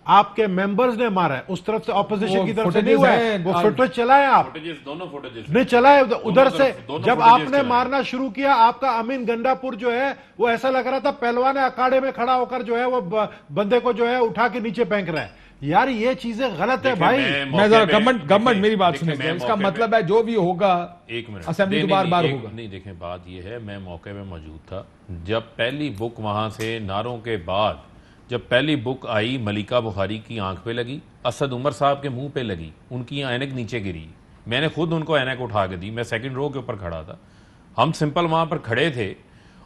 आपके मेंबर्स ने मारा है, उस तरफ से ऑपोजिशन की तरफ से नहीं हुआ है। वो फुटेज चला है, आप दोनों फुटेजेस नहीं चला है उधर से। जब आपने मारना शुरू किया, आपका अमीन गंडापुर जो है वो ऐसा लग रहा था पहलवान अखाड़े में खड़ा होकर जो है वो बंदे को जो है उठा के नीचे फेंक रहा है। यार ये चीजें गलत है भाई। मैं जरा गवर्नमेंट मेरी बात सुने, इसका मतलब है जो भी होगा एक मिनट असेंबली तो बार बार होगा। नहीं देखें, बात ये है, मैं मौके पे मौजूद था जब पहली बुक वहां से नारों के बाद जब पहली बुक आई, मलिका बुखारी की आंख पे लगी, असद उमर साहब के मुंह पे लगी, उनकी ऐनक नीचे गिरी, मैंने खुद उनको ऐनक उठा के दी, मैं सेकंड रो के ऊपर खड़ा था, हम सिंपल वहां पर खड़े थे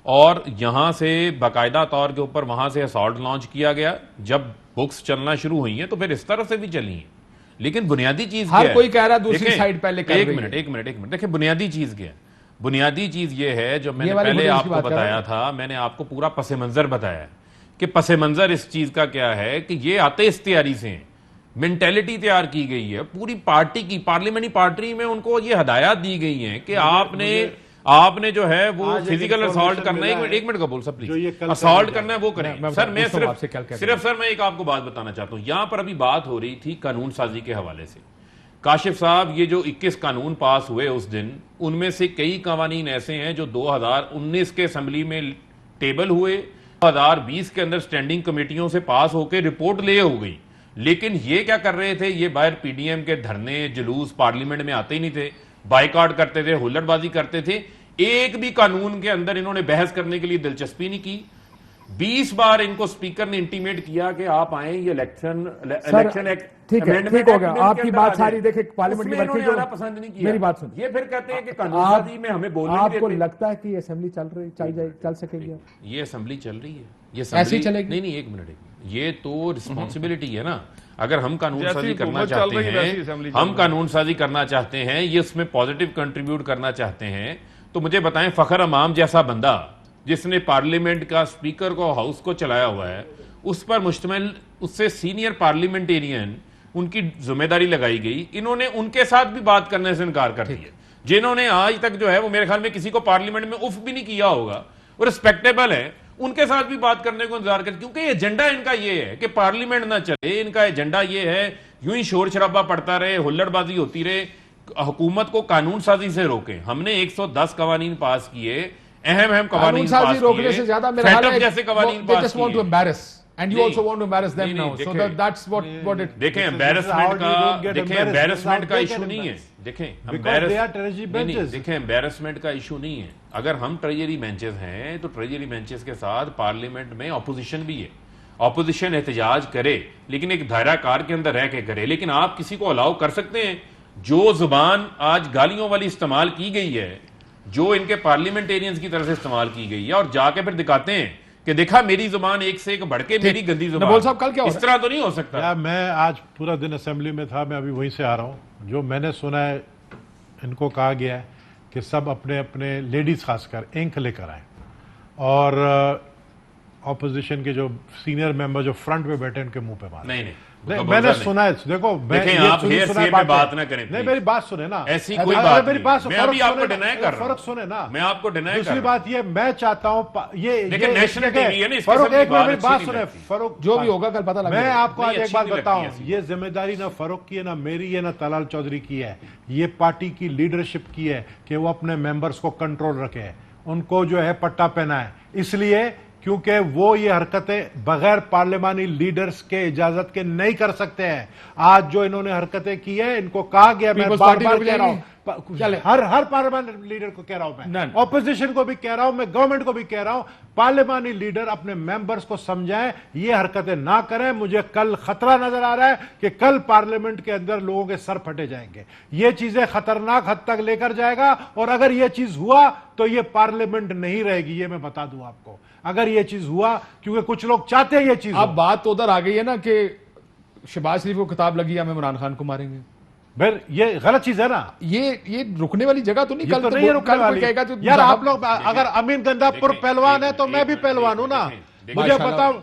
और यहां से बाकायदा तौर के ऊपर वहां से असॉल्ट लॉन्च किया गया। जब बुक्स चलना शुरू हुई हैं तो फिर इस तरह से भी चली हैं, लेकिन बुनियादी चीज हर कोई कह रहा है दूसरी साइड पहले कर रही है। एक मिनट देखिए, बुनियादी चीज क्या है? बुनियादी चीज ये है, जो मैंने वाली पहले बुनियादी आपको बात कर रहे बताया हैं। था, मैंने आपको पूरा पस मंजर बताया है कि पस मंजर इस चीज का क्या है कि ये आते इख्तियारी से हैं, मेंटेलिटी तैयार की गई है पूरी पार्टी की, पार्लियामेंटी पार्टी में उनको ये हदायत दी गई है कि आपने जो है वो आज एक फिजिकल असॉल्ट information करना है। मिला है, एक मिनट का बोल सब जो ये प्लीज, कल असॉल्ट करना करना है वो करें। मैं सर मैं पूछता हूं आपसे क्या कहते सिर्फ सर मैं एक आपको बात बताना चाहता हूं। यहां पर अभी बात हो रही थी कानून साजी के हवाले से। काशिफ साहब, ये जो 21 कानून पास हुए उस दिन, उनमें से कई कवानीन ऐसे हैं जो 2019 के असेंबली में टेबल हुए, 2020 के अंदर स्टैंडिंग कमेटियों से पास होकर रिपोर्ट ले हो गई, लेकिन ये क्या कर रहे थे, ये बाहर पीडीएम के धरने जुलूस पार्लियामेंट में आते ही नहीं थे, बाइकआउट करते थे, हुल्लड़बाजी करते थे। एक भी कानून के अंदर इन्होंने बहस करने के लिए दिलचस्पी नहीं की। 20 बार इनको स्पीकर ने इंटीमेट किया कि आप आए, ये इलेक्शन एक्ट ठीक है, amendment ठीक हो act गया बिल आपकी के अंदर बात आ सारी। जाए। देखिए पार्लियामेंट की उसमें वर्किंग इन्होंने जो आना पसंद नहीं किया। मेरी बात सुनिए, ये फिर कहते हैं कि कानूनसाजी में हमें बोलने नहीं आपको देते। लगता है कि असेंबली चल सकेगी? ये असेंबली चल रही है, ये ऐसे ही असेंबली चलेगी? नहीं, एक मिनट, ये तो रिस्पॉन्सिबिलिटी है ना। अगर हम कानून जैसी साजी करना हुकूमत चल चाहते रही है, वैसी हैं, असेंबली चल हम रही है। कानून साजी करना चाहते हैं, ये उसमें पॉजिटिव कंट्रीब्यूट करना चाहते हैं, तो मुझे बताएं, फखर अमाम जैसा बंदा जिसने पार्लियामेंट का स्पीकर को, हाउस को चलाया हुआ है, उस पर मुश्तमिल उससे सीनियर पार्लियामेंटेरियन उनकी जिम्मेदारी लगाई गई, इन्होंने उनके साथ भी बात करने से इनकार कर दिया, जिन्होंने आज तक जो है वो मेरे ख्याल में किसी को पार्लियामेंट में उफ भी नहीं किया होगा, और रिस्पेक्टेबल है, उनके साथ भी बात करने को इंतजार कर, क्योंकि एजेंडा इनका ये है कि पार्लियामेंट ना चले। इनका एजेंडा ये है यूं ही शोर शराबा पड़ता रहे, हुल्लड़बाजी होती रहे, हुकूमत को कानून साजी से रोके। हमने 110 कवानीन पास किए, अहम कानून साजी रोकने से ज्यादा मेरा हाल है जैसे कवानीन they pass just want to किए। embarrass and you नहीं, also want to embarrass them नहीं, now, नहीं, so देखें, that's what it देखें This is embarrassment how you का, don't get देखें embarrassed. एम्बेरसमेंट This का is how they issue get नहीं है, embarrassed. देखें Because they are treasury benches. देखें एम्बेरसमेंट का इशू नहीं है। अगर हम ट्रेजरी बेंचेस हैं तो ट्रेजरी बेंचेस के साथ पार्लियामेंट में ऑपोजिशन भी है, ऑपोजिशन एहतजाज करे, लेकिन एक दायरा कार के अंदर रह के करे। लेकिन आप किसी को अलाउ कर सकते हैं? जो जुबान आज गालियों वाली इस्तेमाल की गई है, जो इनके पार्लियामेंटेरियंस की तरफ से इस्तेमाल की गई है, और जाके फिर दिखाते हैं कि देखा मेरी जुबान एक से एक बढ़ के, मेरी गंदी जुबान। नबोल साहब, कल क्या हो इस तरह तो नहीं हो सकता। या मैं आज पूरा दिन असेंबली में था, मैं अभी वहीं से आ रहा हूँ। जो मैंने सुना है, इनको कहा गया है कि सब अपने अपने लेडीज खासकर इंक लेकर आए, और ऑपोजिशन के जो सीनियर मेंबर जो फ्रंट पे बैठे उनके मुंह पे मारे। नहीं, मैंने सुना है। देखो देखें, आप हेयर फेयर में बात ना करें, नहीं, please। मेरी बात सुने ना, ऐसी कोई बात मेरी नहीं। बात मैं अभी आपको डिनाई कर रहा हूं। फर्क सुने ना, मैं आपको डिनाई कर दूसरी रहा हूं। बात ये मैं चाहता हूं, ये लेकिन नेशनल टीवी है ना, इसके फर्क, सामने एक मिनट मेरी बात बात अच्छी सुने, नहीं लगती। फर्क जो भी होगा कल पता लगेगा। मैं आपको आज नहीं, एक अच्छी बात नहीं बताऊं, लगती ऐसी। ये जिम्मेदारी ना फरूक की है, ना मेरी है, ना तलाल चौधरी की है, ये पार्टी की लीडरशिप की है कि वो अपने मेंबर्स को कंट्रोल रखे, उनको जो है पट्टा पहना है, इसलिए क्योंकि वो ये हरकतें बगैर पार्लियामानी लीडर्स के इजाजत के नहीं कर सकते हैं। आज जो इन्होंने हरकतें की है, इनको कहा गया, मैं People's बार Party बार को भी कह रहा जाएंगे? हूं, हर पार्लियामानी लीडर को कह रहा हूं, मैं None. ऑपोजिशन को भी कह रहा हूं, मैं गवर्नमेंट को भी कह रहा हूं, पार्लियामानी लीडर अपने मेंबर्स को समझाएं, ये हरकतें ना करें। मुझे कल खतरा नजर आ रहा है कि कल पार्लियामेंट के अंदर लोगों के सर फटे जाएंगे। ये चीजें खतरनाक हद तक लेकर जाएगा, और अगर ये चीज हुआ तो ये पार्लियामेंट नहीं रहेगी, ये मैं बता दूं आपको। अगर ये चीज हुआ, क्योंकि कुछ लोग चाहते हैं ये चीज अब हो। बात तो उधर आ गई है ना कि शहबाज शरीफ को किताब लगी, हम इमरान खान को मारेंगे। फिर ये गलत चीज है ना, ये रुकने वाली जगह तो नहीं। ये कल तो नहीं है रुकने कल कोई वाली। कहेगा तो यार ज्यादा- आप लोग, अगर अमीन गंदापुर पहलवान है तो मैं भी पहलवान हूं ना, मुझे बताओ,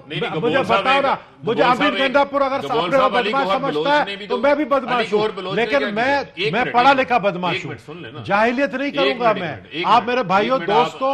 मुझे बताओ ना, मुझे अमीन गंदापुर अगर अपने को बदमाश समझता है तो मैं भी बदमाश हूं, लेकिन मैं पढ़ा लिखा बदमाश हूं, जाहिलियत नहीं करूंगा मैं। आप मेरे भाइयों दोस्तों,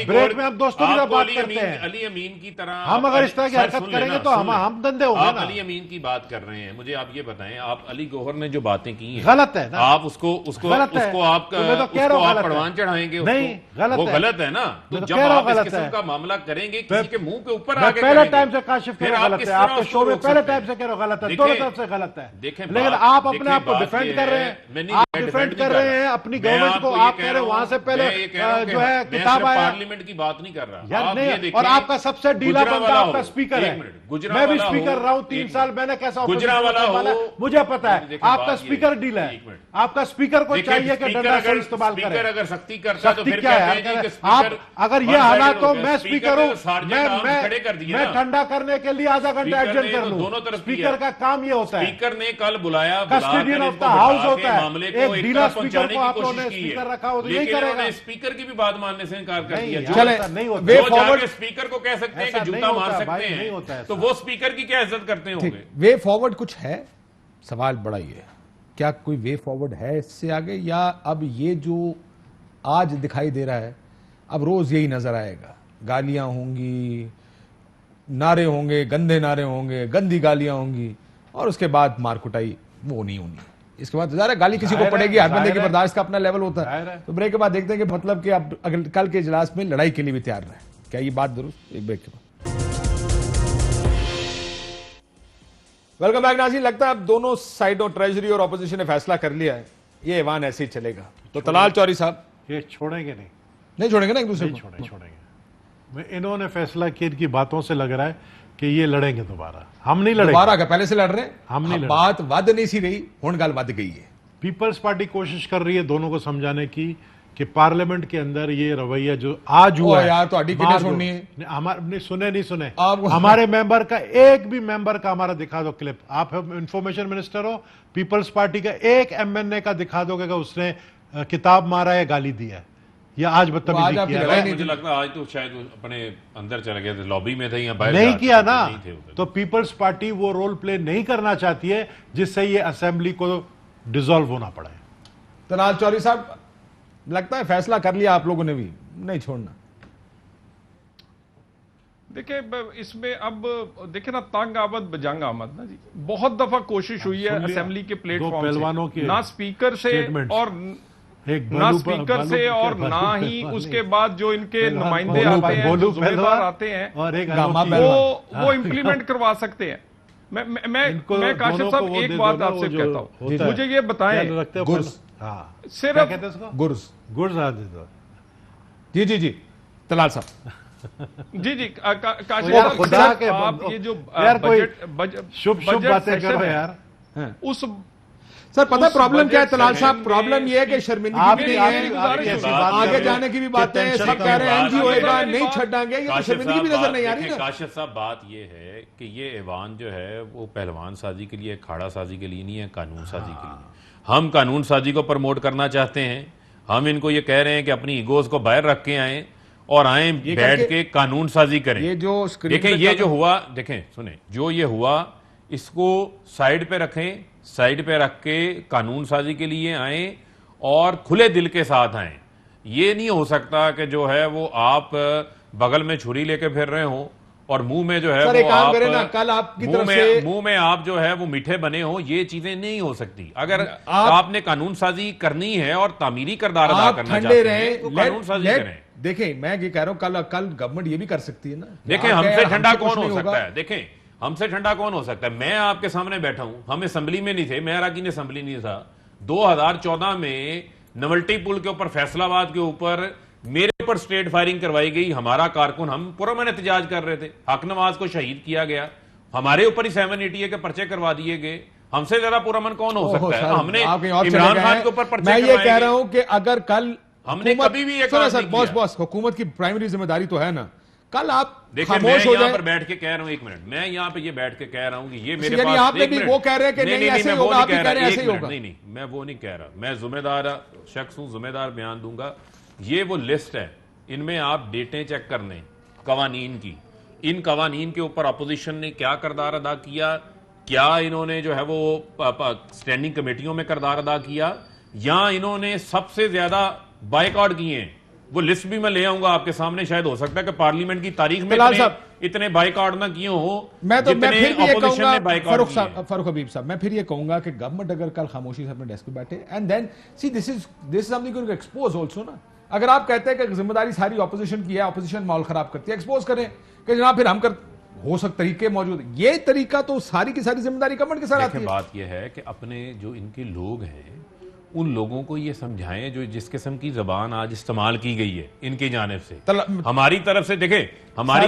ब्रेक में हम दोस्तों की बात करते हैं। अली अमीन की तरह हम अगर इस तरह की हरकत करेंगे तो हम धंधे होंगे आप ना। अली अमीन की बात कर रहे हैं, मुझे आप ये बताएं, आप अली गौहर ने जो बातें की हैं, गलत है ना, आप उसको गलत है। आप तो मैं तो कह रहा हूं आप गलत है। पड़वान चढ़ाएंगे उसको? नहीं, गलत वो है। गलत है ना। तो मैं तो जब कह रहा हूं आप इस गलत किस्म है। का मामला करेंगे, किसी के मुंह के ऊपर मैं आके पहले करेंगे। टाइम से काशिफ कह फिर रहा हूं आप गलत किस है, तरह आपके उसको शो में रोक पहले सकते हैं? टाइम से कह रहा हूं गलत है, देखें- दोनों तरफ से गलत है। देखें लेकिन बात- आप अपने देखें आप को बात डिफेंड ये कर रहे है, हैं, मैं नहीं आप डिफेंड डिफेंड नहीं कर कर रहे रहा। हैं अपनी मैं गवर्नमेंट आपको को, ये आप कह कह रहा रहे हैं वहां से हूं- पहले मैं ये कह रहा हूं कि जो है मैं किताब सिर्फ आया। पार्लियामेंट की बात नहीं कर रहा। यार आप नहीं, ये देखें, और आपका सबसे ढीला गुजरा बंदा वाला आपका हो, स्पीकर एक है। मिनट, गुजरा मैं भी वाला स्पीकर हो, रहा हूं 3 एक साल, मिनट। मैंने कैसा गुजरा opposition वाला संभाला, हो, मुझे पता है। देखिए, आपका बात ये स्पीकर है, ढीला है, एक मिनट। आपका स्पीकर को देखिए, चाहिए कि स्पीकर डंडा से अगर- इस्तेमाल स्पीकर करे। अगर सख्ती करता है तो सख्ती फिर क्या कहते है? हैं जी कि आप स्पीकर अगर ये one-sided हालात हो हो, गया। मैं स्पीकर स्पीकर ने हूं, तो sergeant arms खड़े कर दिए मैं ना। ठंडा करने के लिए आधा घंटा स्पीकर एडजस्ट ने कर तो लूं। दोनों तरफ स्पीकर किया। का काम ये होता है। स्पीकर ने कल बुलाया, कस्टोडियन बुलाकर ऑफ इनको द हाउस बिठा के होता है। मामले को एक एक ढीला तरफ स्पीकर पहुंचाने को की आप लोगों कोशिश ने की है। स्पीकर रखा हो तो यही लेकिन करेगा। इन्होंने स्पीकर की भी बात मानने से इनकार कर नहीं, दिया। यार, चले, ऐसा नहीं होता। वे वो फॉरवर्ड जाके स्पीकर को कह सकते हैं ऐसा कि नहीं जूता मार होता, सकते भाई, हैं, नहीं होता ऐसा। तो वो स्पीकर की क्या इज्जत करते होंगे? ठीक, वे फॉरवर्ड कुछ है? सवाल बड़ा ही है, क्या कोई वे फॉरवर्ड है इससे आगे, या अब ये जो आज दिखाई दे रहा है अब रोज यही नजर आएगा? गालियां होंगी, नारे होंगे, गंदे नारे होंगे, गंदी गालियां होंगी, और उसके बाद मार कुटाई वो नहीं होनी। इसके बाद ज़ाहिर है गाली किसी को जाहिर है, पड़ेगी, हर बंदे की जाहिर है। बर्दाश्त का अपना लेवल होता जाहिर है। है। तो ब्रेक के बाद देखते हैं कि मतलब कि अब अगले कल के इजलास में लड़ाई के लिए भी तैयार रहे। क्या ये बात दुरुस्त? एक ब्रेक के बाद वेलकम बैक नाज़रीन। लगता है अब दोनों साइडों, ट्रेजरी और ऑपोजिशन ने फैसला कर लिया है, ये ऐवान ऐसे ही चलेगा। तो तलाल चौधरी साहब ये छोड़ेंगे नहीं छोड़ेंगे ना एक दूसरे नहीं को? छोड़ेंगे। इन्होंने फैसला किया, इनकी बातों से लग रहा है कि ये लड़ेंगे दोबारा। हम नहीं लड़ेंगे। दोबारा क्या पहले से लड़ रहे हैं? हम नहीं लड़ बात वध नहीं सी रही, हुण गल वध गई है। पीपल्स पार्टी कोशिश कर रही है दोनों को समझाने की कि पार्लियामेंट के अंदर ये रवैया जो आज हुआ है, यार, तो हड्डी कितने मार दो। सुननी है? नहीं, हमारे नहीं सुने आप- हमारे मेंबर का एक भी मेंबर का हमारा दिखा दो क्लिप। आप इंफॉर्मेशन मिनिस्टर हो, पीपल्स पार्टी का एक एमएनए का दिखा दोगे कि उसने किताब मारा है, गाली दी है, या आज आज बदतमीजी आपकी किया लड़ाई है? नहीं मुझे लगता है आज तो शायद वो अपने अंदर चले गए थे, लॉबी में थे या बाहर नहीं जा किया चुके थे, ना। नहीं थे उधर। तो पीपल्स पार्टी वो रोल प्ले नहीं करना चाहती है जिससे ये असेंबली को डिसॉल्व होना पड़े। तलाल चौधरी साहब, लगता है फैसला कर लिया आप लोगों ने भी, नहीं छोड़ना। देखिए इसमें अब देखिए ना, तंग आमद बजंग आमद ना जी। बहुत दफा कोशिश हुई है सुन लिया। असेंबली के दो प्लेटफॉर्म पहलवानों से, के ना स्पीकर से statements। और एक ना बालू स्पीकर से और ना ही उसके बाद जो इनके नुमाइंदे बोलू- आते हैं, बोलू जो जिम्मेदार पहलवान आते हैं, और एक गामा अनोखी- पहलवान। वो इम्प्लीमेंट करवा सकते हैं। मैं इनको काशिफ दोनों साहब को वो एक दे बात दो ना, आपसे वो जो कहता हूँ, होता है। मुझे ये बताएं, क्या रखते हो गुर्स। पहले? हाँ, सिर्फ- क्या कहते हैं इसको? गुर्स। गुर्स दे दो। जी जी जी तलाल साहब, जी जी काशिफ यार, साहब, खुदा सर, के आप बंदो। ये जो यार, कोई बजट शुभ बजट बातें सेशन करो है, यार। उस सर पता है उस प्रॉब्लम क्या है बजट तलाल साहब? सेशन प्रॉब्लम में ये है कि शर्मिंदगी आपकी- भी नहीं आपकी- है, आपकी आपकी ऐसी बात बात आगे कर रहे जाने हो की भी कि बातें हैं, टेंशन सब कह रहे हैं बात- एमजी होएगा, मेरी नहीं बात- छड़ाएंगे, ये तो काशिफ शर्मिंदगी साहब भी नजर बात- नहीं आ रही देखिए, ना। काशिफ साहब बात ये है कि ये ऐवान जो है वो पहलवान साजी के लिए, खाड़ा साजी के लिए नहीं है, कानून साजी के लिए। हम कानून साजी को प्रमोट करना चाहते हैं। हम इनको ये कह रहे हैं कि अपनी ईगोज को बाहर रख के आए और आए ये बैठ करके- के कानून साजी करें। ये जो स्क्रीन देखें पे ये चल जो रहा- हुआ, देखें सुने, जो ये हुआ इसको साइड पे रखें, साइड पे रख के कानून साजी के लिए आए और खुले दिल के साथ आए। ये नहीं हो सकता कि जो है वो आप बगल में छुरी लेके फिर रहे हो और मुंह में जो है सर, वो एक काम आप करें ना, कल आपकी मुंह तरफ में से- मुंह में आप जो है वो मीठे बने हो। ये चीजें नहीं हो सकती। अगर आप- आपने कानून साजी करनी है और तामीरी किरदार अदा आप करना ठंडे चाहते रहे, हैं तो कानून साजी करें। देखें मैं ये कह रहा हूं, कल गवर्नमेंट ये भी कर सकती है ना। देखें आप हमसे कहें, ठंडा हमसे कुछ कौन हो नहीं सकता होगा। है? देखें हमसे ठंडा कौन हो सकता है? मैं आपके सामने बैठा हूं, हम असेंबली में नहीं थे, मैं अराकीन असेंबली नहीं था। 2014 में नवल्टी पुल के ऊपर, फैसलाबाद के ऊपर मेरे ऊपर स्ट्रेट फायरिंग करवाई गई। हमारा कारकुन, हम पुरअमन एहतजाज कर रहे थे, हक नवाज को शहीद किया गया, हमारे ऊपर ही 780 के पर्चे करवा दिए गए। हमसे ज्यादा पुरअमन कौन हो ओहो, सकता है? सर, हमने आप कहीं और चले इमरान गए खान हैं। के ऊपर पर्चे मैं ये करवाए कह गए। रहा हूं कि अगर कल हमने हुकूमत- कभी भी ये सुनो काम सर, नहीं बॉस किया। हुकूमत की प्राइमरी जिम्मेदारी तो है ना। कल आप देखिए मैं खामोश हो यहाँ जाए। पर बैठ के कह रहा हूँ, एक मिनट, मैं यहाँ पे ये बैठ के कह रहा हूँ कि ये मेरे यानी पास, आपने एक भी मिनट। वो कह रहे हैं कि नहीं, ऐसे मैं ही वो होगा, नहीं आप भी कह कह रहे हैं एक ऐसे ही मिनट, होगा। नहीं, मैं वो नहीं कह रहा। मैं जिम्मेदार शख्स हूँ, जिम्मेदार बयान दूंगा। ये वो लिस्ट है, इनमें आप डेटें चेक कर लें कवानीन की। इन कवानीन के ऊपर अपोजिशन ने क्या किरदार अदा किया, क्या इन्होंने जो है वो स्टैंडिंग कमेटियों में किरदार अदा किया, या इन्होंने सबसे ज्यादा बायकॉट किए हैं। वो लिस्ट भी मैं ले आऊंगा आपके सामने। शायद हो सकता है कि पार्लियामेंट की तारीख में फिलहाल साहब, इतने बायकॉट ना किए हो मैं फिर भी ये opposition ने कहूंगा, boycott किए हैं। फारूक हबीब साहब, मैं फिर ये कहूंगा कि गवर्नमेंट अगर कल खामोशी से अपने डेस्क पे बैठे and then see this is something to expose also ना। अगर आप कहते हैं कि जिम्मेदारी सारी ऑपोजिशन की है, ऑपोजिशन माहौल खराब करती है, एक्सपोज करें कि जनाब फिर हम कर हो सकते तरीके मौजूद हैं। ये तरीका तो सारी की सारी जिम्मेदारी गवर्नमेंट के साथ आती देखिए है। बात यह है कि अपने जो इनके लोग हैं उन लोगों को ये समझाएं जो जिस किस्म की जबान आज इस्तेमाल की गई है इनकी जानिब से, हमारी तरफ से देखें, हमारी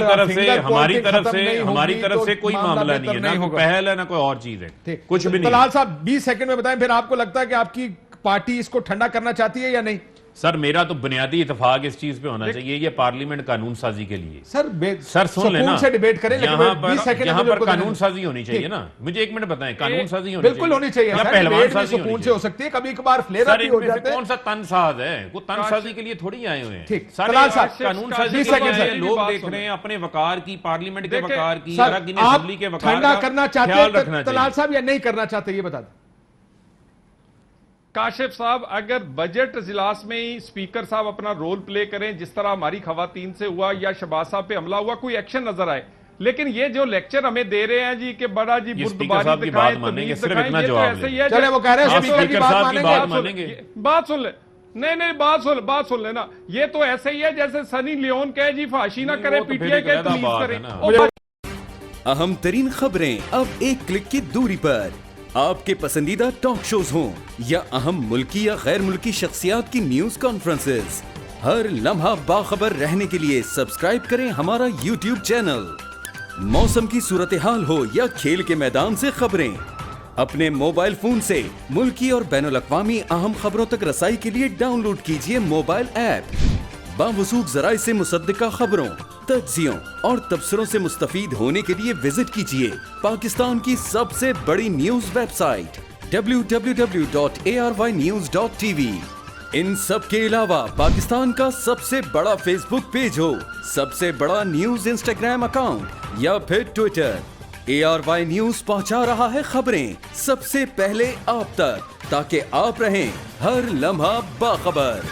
तरफ से कोई मामला नहीं है, ना कोई पहल है ना कोई और चीज है, कुछ भी नहीं। तलाल साहब 20 सेकंड में बताएं, फिर आपको लगता है कि आपकी पार्टी इसको ठंडा करना चाहती है या नहीं? सर मेरा तो बुनियादी इत्तेफाक इस चीज पे होना चाहिए, ये पार्लियामेंट कानून साजी के लिए। सर सुन लेना, से डिबेट करें, यहाँ पर कानून साजी होनी चाहिए ना। मुझे एक मिनट बताएं, कानून साजी बिल्कुल होनी चाहिए, या पहलवान साजी सुकून से हो सकती है, कभी कभार फ्लेयर भी हो जाते हैं। कौन सा तनसाज है, वो तनसाजी के लिए थोड़ी आए हुए हैं। ठीक, कानून साजी के लिए लोग देख रहे हैं अपने वकार की, पार्लियामेंट के वकार की, असेंबली के वकार ठंडा करना चाहते हैं तलाल साहब या नहीं करना चाहते, ये बता दें। काशिफ साहब, अगर बजट इजलास में ही स्पीकर साहब अपना रोल प्ले करें, जिस तरह हमारी खवातीन से हुआ या शहबाज साहब पे हमला हुआ, कोई एक्शन नजर आए, लेकिन ये जो लेक्चर हमें दे रहे हैं जी कि बड़ा जी बुर्दबारी दिखाएं, तमीज दिखाएं, ये तो ऐसे ही है। चले वो कह रहे हैं स्पीकर की बात मानेंगे। बात सुन ले, नहीं बात सुन लेना। ये तो ऐसे ही है जैसे सनी लियोन कहे जी फांसी ना करे, पीटीआई के तमीज करें। अहम तरीन खबरें अब एक क्लिक की दूरी पर, आपके पसंदीदा टॉक शोज हों या अहम मुल्की या गैर मुल्की शख्सियात की न्यूज कॉन्फ्रेंसेस, हर लम्हा बाखबर रहने के लिए सब्सक्राइब करें हमारा YouTube चैनल। मौसम की सूरत हाल हो या खेल के मैदान से खबरें, अपने मोबाइल फोन से मुल्की और बैनुल अक़वामी अहम खबरों तक रसाई के लिए डाउनलोड कीजिए मोबाइल ऐप। बावसूख ज़राए से मुसद्दिका खबरों, तज्ज़ियों और तबसरों से मुस्तफीद होने के लिए विजिट कीजिए पाकिस्तान की सबसे बड़ी न्यूज वेबसाइट www.arYnews.tv। इन सब के अलावा पाकिस्तान का सबसे बड़ा फेसबुक पेज हो, सबसे बड़ा न्यूज इंस्टाग्राम अकाउंट या फिर ट्विटर, ARY न्यूज पहुंचा रहा है खबरें सबसे पहले आप तक, ताकि आप रहें हर लम्हा बाखबर।